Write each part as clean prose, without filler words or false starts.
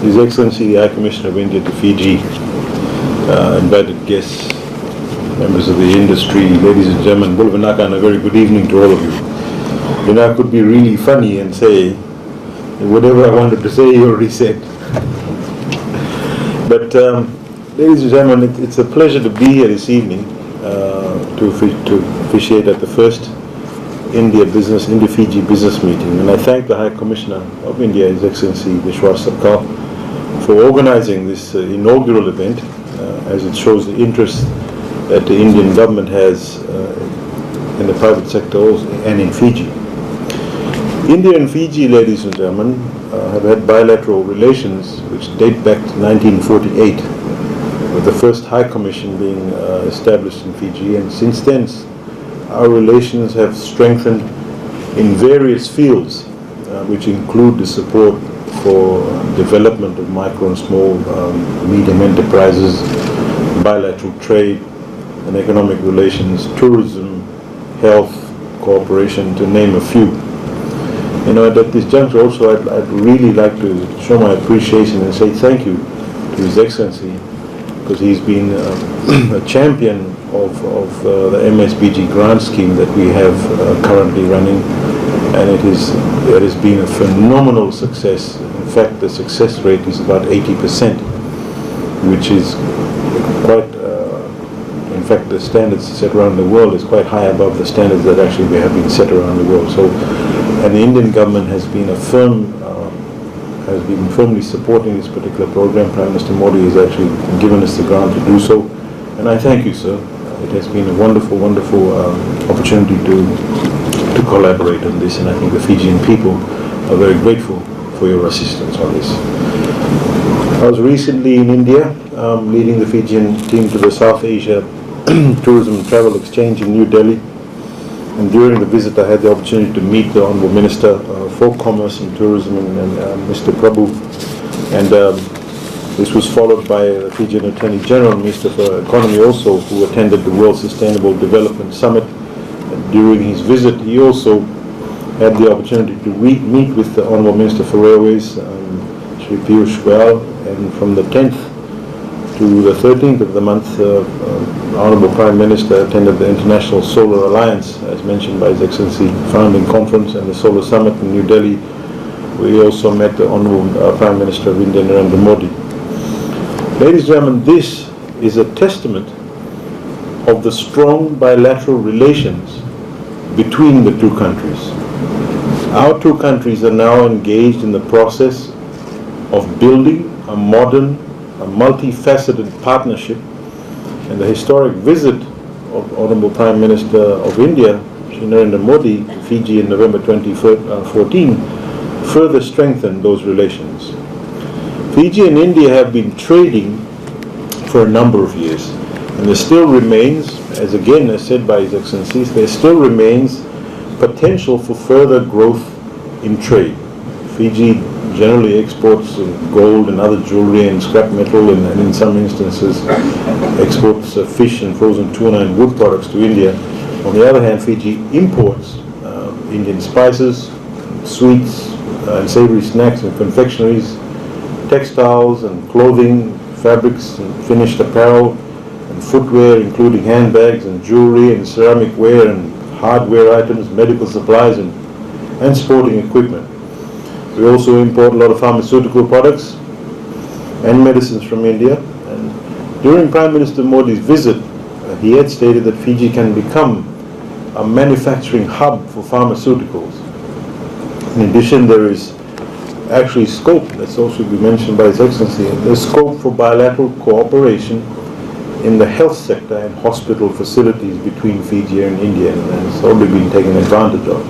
His Excellency the High Commissioner of India to Fiji, invited guests, members of the industry, ladies and gentlemen, Bulvanaka, and a very good evening to all of you. You know, I could be really funny and say whatever I wanted to say, he already said. But ladies and gentlemen, it's a pleasure to be here this evening to officiate at the first India-Fiji business meeting. And I thank the High Commissioner of India, His Excellency Vishwas Sarkar, for organizing this inaugural event, as it shows the interest that the Indian government has in the private sector also, and in Fiji. India and Fiji, ladies and gentlemen, have had bilateral relations which date back to 1948, with the first High Commission being established in Fiji, and since then our relations have strengthened in various fields, which include the support for development of micro and small medium enterprises, bilateral trade and economic relations, tourism, health, cooperation, to name a few. You know, at this juncture also I'd really like to show my appreciation and say thank you to His Excellency, because he's been a champion of the MSBG grant scheme that we have currently running, and it has been a phenomenal success. In fact, the success rate is about 80%, which is quite, in fact, the standards set around the world is quite high above the standards that actually have been set around the world. So, and the Indian government has been firmly supporting this particular program. Prime Minister Modi has actually given us the grant to do so, and I thank you, sir. It has been a wonderful, wonderful opportunity to collaborate on this, and I think the Fijian people are very grateful for your assistance on this. I was recently in India, leading the Fijian team to the South Asia Tourism and Travel Exchange in New Delhi, and during the visit I had the opportunity to meet the Honourable Minister for Commerce and Tourism, and Mr. Prabhu, and this was followed by the Fijian Attorney General, Minister for Economy also, who attended the World Sustainable Development Summit. And during his visit, he also had the opportunity to meet with the Honourable Minister for Railways, Shri Piyush Goyal, and from the 10th to the 13th of the month, Honourable Prime Minister attended the International Solar Alliance, as mentioned by His Excellency, founding conference, and the Solar Summit in New Delhi. We also met the Honourable Prime Minister of India, Narendra Modi. Ladies and gentlemen, this is a testament of the strong bilateral relations between the two countries. Our two countries are now engaged in the process of building a modern, a multifaceted partnership, and the historic visit of Honourable Prime Minister of India, Shri Narendra Modi, to Fiji in November 2014 further strengthened those relations. Fiji and India have been trading for a number of years, and there still remains, as again as said by His Excellencies, there still remains potential for further growth in trade. Fiji generally exports gold and other jewelry and scrap metal, and in some instances exports fish and frozen tuna and wood products to India. On the other hand, Fiji imports Indian spices, sweets, and savory snacks and confectionaries, textiles and clothing, fabrics and finished apparel, and footwear, including handbags and jewelry and ceramic ware and hardware items, medical supplies and sporting equipment. We also import a lot of pharmaceutical products and medicines from India. And during Prime Minister Modi's visit, he had stated that Fiji can become a manufacturing hub for pharmaceuticals. In addition, there is actually scope, that's also been mentioned by His Excellency, there's scope for bilateral cooperation in the health sector and hospital facilities between Fiji and India, and it's already been taken advantage of.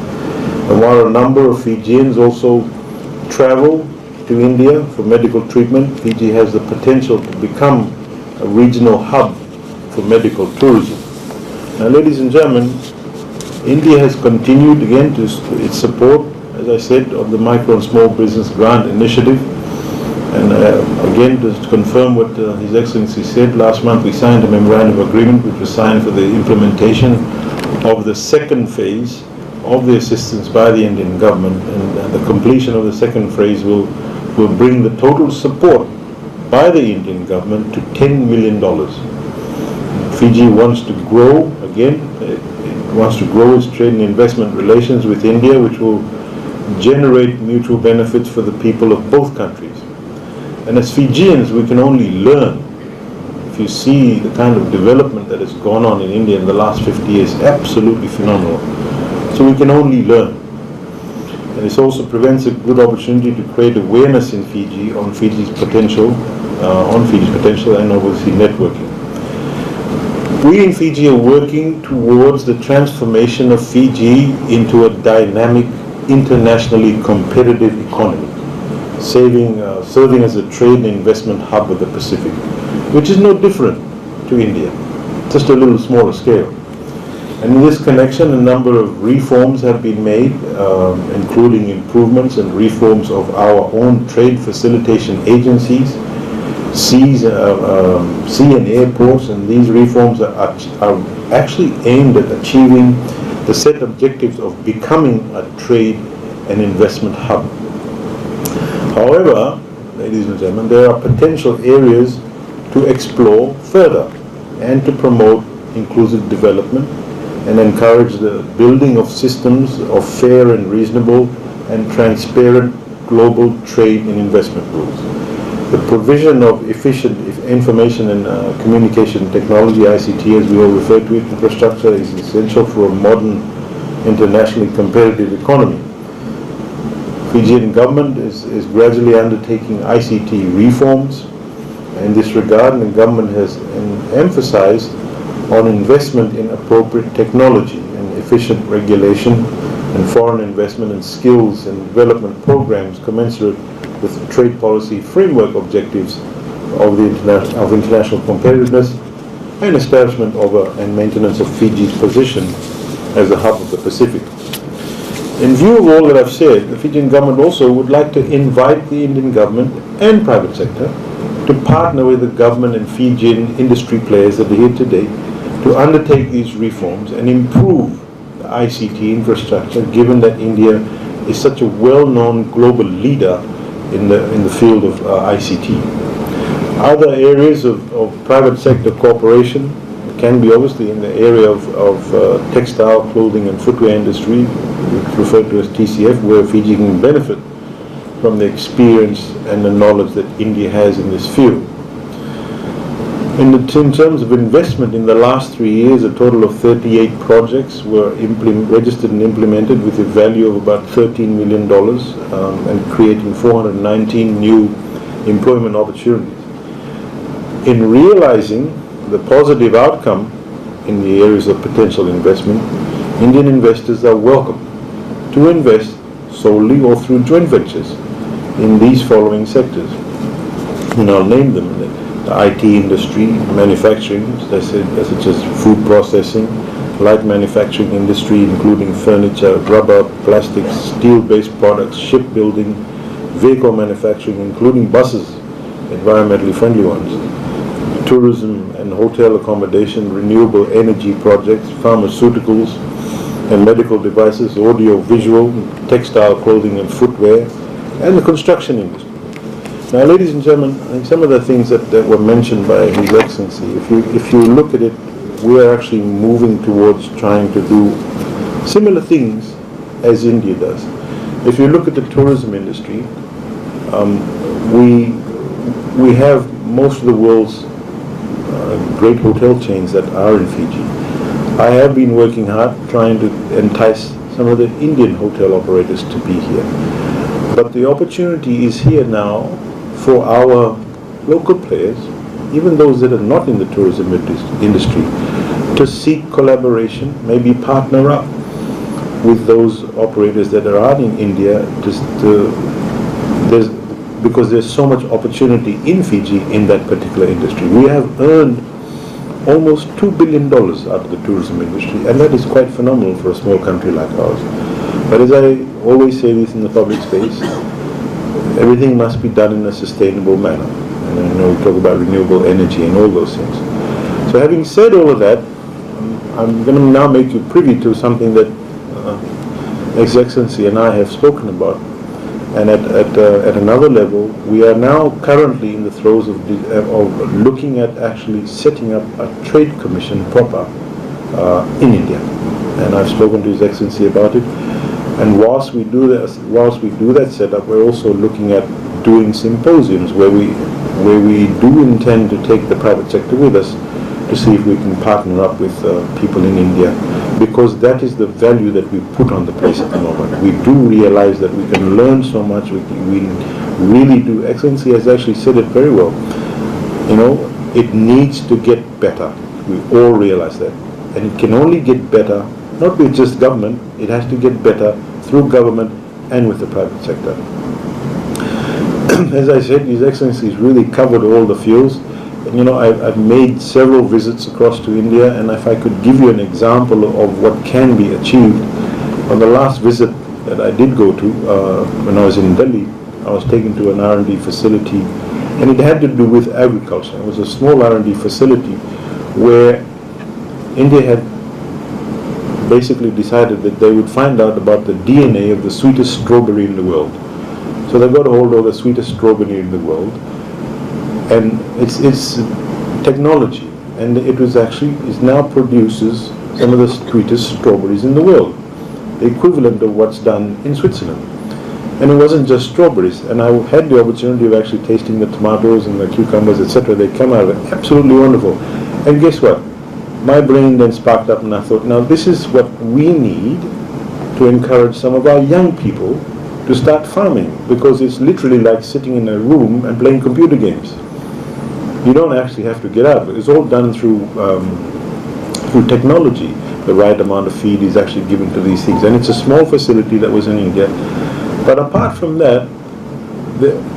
And while a number of Fijians also travel to India for medical treatment, Fiji has the potential to become a regional hub for medical tourism. Now, ladies and gentlemen, India has continued again to its support, as I said, of the Micro and Small Business Grant Initiative. And again, to confirm what His Excellency said, last month we signed a memorandum of agreement which was signed for the implementation of the second phase of the assistance by the Indian government, and the completion of the second phase will will bring the total support by the Indian government to $10 million. Fiji wants to grow, again, it wants to grow its trade and investment relations with India, which will generate mutual benefits for the people of both countries. And as Fijians, we can only learn. If you see the kind of development that has gone on in India in the last 50 years, absolutely phenomenal. So we can only learn. And this also presents a good opportunity to create awareness in Fiji on Fiji's potential, and obviously networking. We in Fiji are working towards the transformation of Fiji into a dynamic, internationally competitive economy, serving as a trade and investment hub of the Pacific, which is no different to India, just a little smaller scale. And in this connection, a number of reforms have been made, including improvements and reforms of our own trade facilitation agencies, sea and airports, and these reforms are actually aimed at achieving the set objectives of becoming a trade and investment hub. However, ladies and gentlemen, there are potential areas to explore further and to promote inclusive development and encourage the building of systems of fair and reasonable and transparent global trade and investment rules. The provision of efficient information and communication technology, ICT as we all refer to it, infrastructure is essential for a modern, internationally competitive economy. Fijian government is gradually undertaking ICT reforms in this regard, and the government has emphasized on investment in appropriate technology and efficient regulation and foreign investment in skills and development programs commensurate with the trade policy framework objectives of international competitiveness and establishment of and maintenance of Fiji's position as a hub of the Pacific. In view of all that I've said, the Fijian government also would like to invite the Indian government and private sector to partner with the government and Fijian industry players that are here today to undertake these reforms and improve the ICT infrastructure, given that India is such a well-known global leader in the field of ICT. Other areas of private sector cooperation can be obviously in the area of textile, clothing and footwear industry, referred to as TCF, where Fiji can benefit from the experience and the knowledge that India has in this field. In terms of investment, in the last 3 years, a total of 38 projects were registered and implemented with a value of about $13 million and creating 419 new employment opportunities. In realizing the positive outcome in the areas of potential investment, Indian investors are welcome to invest solely or through joint ventures in these following sectors. And I'll name them: the IT industry, manufacturing, such as food processing, light manufacturing industry, including furniture, rubber, plastics, steel-based products, shipbuilding, vehicle manufacturing, including buses, environmentally friendly ones, tourism and hotel accommodation, renewable energy projects, pharmaceuticals and medical devices, audio, visual, textile, clothing and footwear, and the construction industry. Now, ladies and gentlemen, I think some of the things that were mentioned by His Excellency, if you look at it, we are actually moving towards trying to do similar things as India does. If you look at the tourism industry, we have most of the world's great hotel chains that are in Fiji. I have been working hard trying to entice some of the Indian hotel operators to be here. But the opportunity is here now for our local players, even those that are not in the tourism industry, to seek collaboration, maybe partner up with those operators that are out in India, because there's so much opportunity in Fiji in that particular industry. We have earned almost $2 billion out of the tourism industry, and that is quite phenomenal for a small country like ours. But as I always say this in the public space, everything must be done in a sustainable manner. And I know we talk about renewable energy and all those things. So having said all of that, I'm going to now make you privy to something that His Excellency and I have spoken about, And at another level, we are now currently in the throes of looking at actually setting up a trade commission proper in India. And I've spoken to His Excellency about it. And whilst we do that setup, we're also looking at doing symposiums where we do intend to take the private sector with us to see if we can partner up with people in India, because that is the value that we put on the place at the moment. We do realize that we can learn so much. We really do. Excellency has actually said it very well. You know, it needs to get better. We all realize that, and it can only get better not with just government. It has to get better through government and with the private sector. As I said, His Excellency has really covered all the fields. And, you know, I've made several visits across to India, and if I could give you an example of what can be achieved, on the last visit that I did go to, when I was in Delhi, I was taken to an R&D facility, and it had to do with agriculture. It was a small R&D facility where India had basically decided that they would find out about the DNA of the sweetest strawberry in the world. So they got a hold of the sweetest strawberry in the world, and it's technology, and it now produces some of the sweetest strawberries in the world, the equivalent of what's done in Switzerland. And it wasn't just strawberries, and I had the opportunity of actually tasting the tomatoes and the cucumbers, etc. They come out absolutely wonderful. And guess what? My brain then sparked up, and I thought, now this is what we need to encourage some of our young people to start farming, because it's literally like sitting in a room and playing computer games. You don't actually have to get out. It's all done through technology. The right amount of feed is actually given to these things, and it's a small facility that was in India. But apart from that,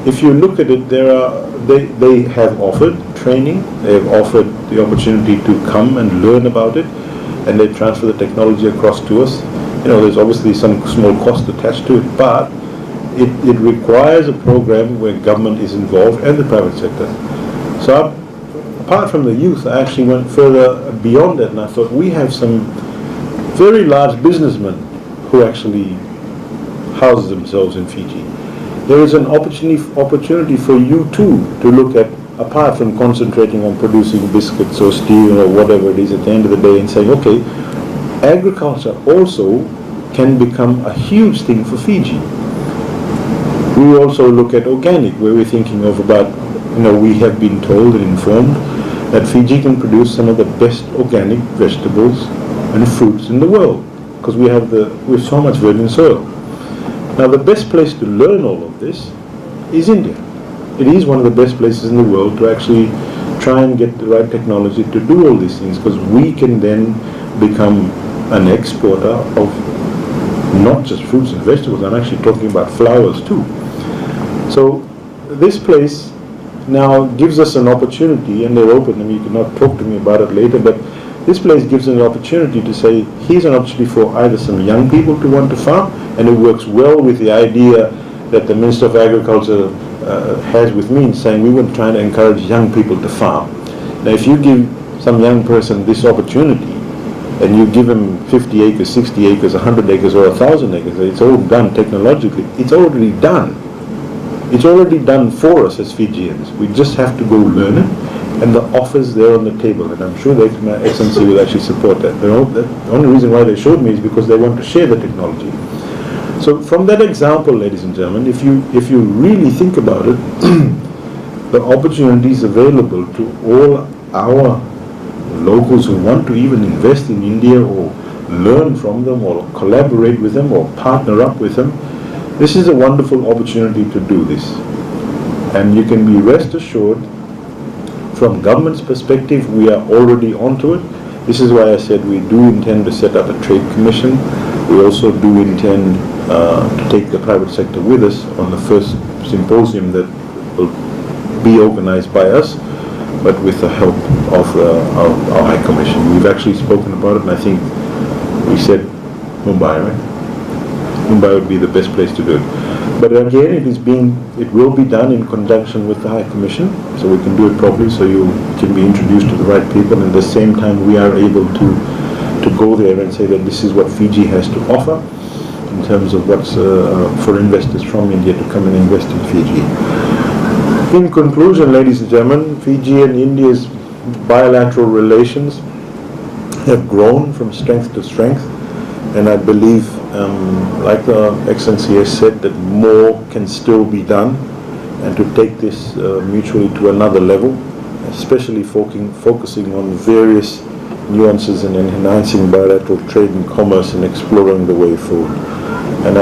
if you look at it, they have offered training, they have offered the opportunity to come and learn about it, and they transfer the technology across to us. You know, there's obviously some small cost attached to it, but it requires a program where government is involved and the private sector. So apart from the youth, I actually went further beyond that, and I thought we have some very large businessmen who actually house themselves in Fiji. There is an opportunity for you too to look at, apart from concentrating on producing biscuits or steel or whatever it is at the end of the day, and saying, okay, agriculture also can become a huge thing for Fiji. We also look at organic, where we're thinking of about, you know, we have been told and informed that Fiji can produce some of the best organic vegetables and fruits in the world, because we have so much virgin soil. Now, the best place to learn all of this is India. It is one of the best places in the world to actually try and get the right technology to do all these things, because we can then become an exporter of not just fruits and vegetables. I'm actually talking about flowers too. So this place now gives us an opportunity, and they're open, and you cannot talk to me about it later, but this place gives an opportunity to say, here's an opportunity for either some young people to want to farm, and it works well with the idea that the Minister of Agriculture has with me in saying we were trying to encourage young people to farm. Now, if you give some young person this opportunity, and you give him 50 acres, 60 acres, 100 acres, or 1,000 acres, it's all done technologically. It's already done. It's already done for us as Fijians. We just have to go learn it, and the offer's there on the table, and I'm sure that my Excellency will actually support that. The only reason why they showed me is because they want to share the technology. So from that example, ladies and gentlemen, if you really think about it, the opportunities available to all our locals who want to even invest in India or learn from them or collaborate with them or partner up with them, this is a wonderful opportunity to do this. And you can be rest assured, from government's perspective, we are already onto it. This is why I said we do intend to set up a trade commission. We also do intend to take the private sector with us on the first symposium that will be organized by us, but with the help of our High Commission. We've actually spoken about it, and I think we said Mumbai, right? Mumbai would be the best place to do it. But again, it will be done in conjunction with the High Commission, so we can do it properly, so you can be introduced to the right people, and at the same time we are able to go there and say that this is what Fiji has to offer. in terms of what's for investors from India to come and invest in Fiji. In conclusion, ladies and gentlemen, Fiji and India's bilateral relations have grown from strength to strength, and I believe, like the Excellency has said, that more can still be done, and to take this mutually to another level, especially focusing on various nuances and enhancing bilateral trade and commerce and exploring the way forward. And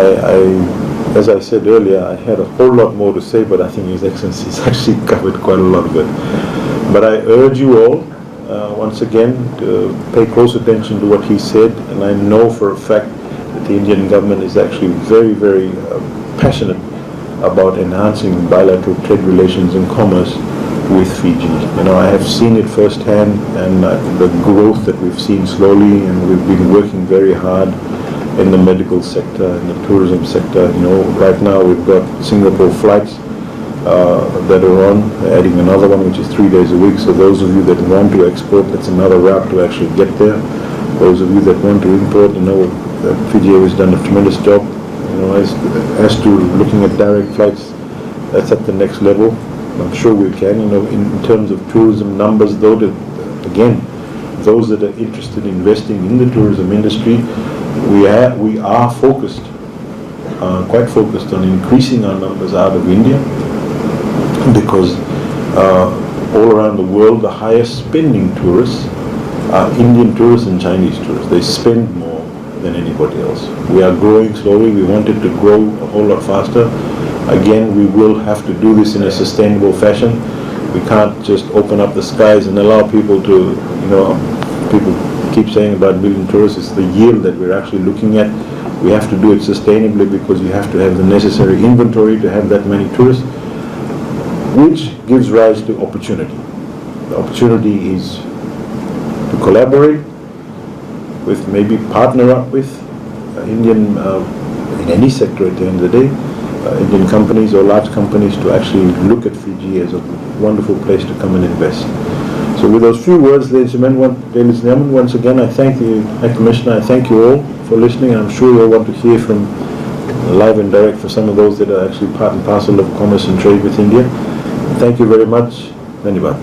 as I said earlier, I had a whole lot more to say, but I think His Excellency has actually covered quite a lot of it. But I urge you all, once again, to pay close attention to what he said, and I know for a fact that the Indian government is actually very, very passionate about enhancing bilateral trade relations and commerce with Fiji. You know, I have seen it firsthand, and the growth that we've seen slowly, and we've been working very hard in the medical sector, in the tourism sector. You know, right now we've got Singapore flights that are on, adding another one which is 3 days a week. So those of you that want to export, that's another route to actually get there. Those of you that want to import, you know, Fiji has done a tremendous job. You know, as to looking at direct flights, that's at the next level. I'm sure we can. You know, in terms of tourism numbers, though, again, those that are interested in investing in the tourism industry, we are focused, quite focused on increasing our numbers out of India, because all around the world, the highest spending tourists are Indian tourists and Chinese tourists. They spend more than anybody else. We are growing slowly. We want it to grow a whole lot faster. Again, we will have to do this in a sustainable fashion. We can't just open up the skies and allow people to, you know, people keep saying about 1 million tourists. It's the yield that we're actually looking at. We have to do it sustainably, because you have to have the necessary inventory to have that many tourists, which gives rise to opportunity. The opportunity is to collaborate with, maybe partner up with Indian, in any sector at the end of the day, Indian companies or large companies, to actually look at Fiji as a wonderful place to come and invest. So with those few words, ladies and gentlemen, once again I thank the High Commissioner. I thank you all for listening. I'm sure you'll want to hear from live and direct for some of those that are actually part and parcel of commerce and trade with India. Thank you very much. Dhanyavad.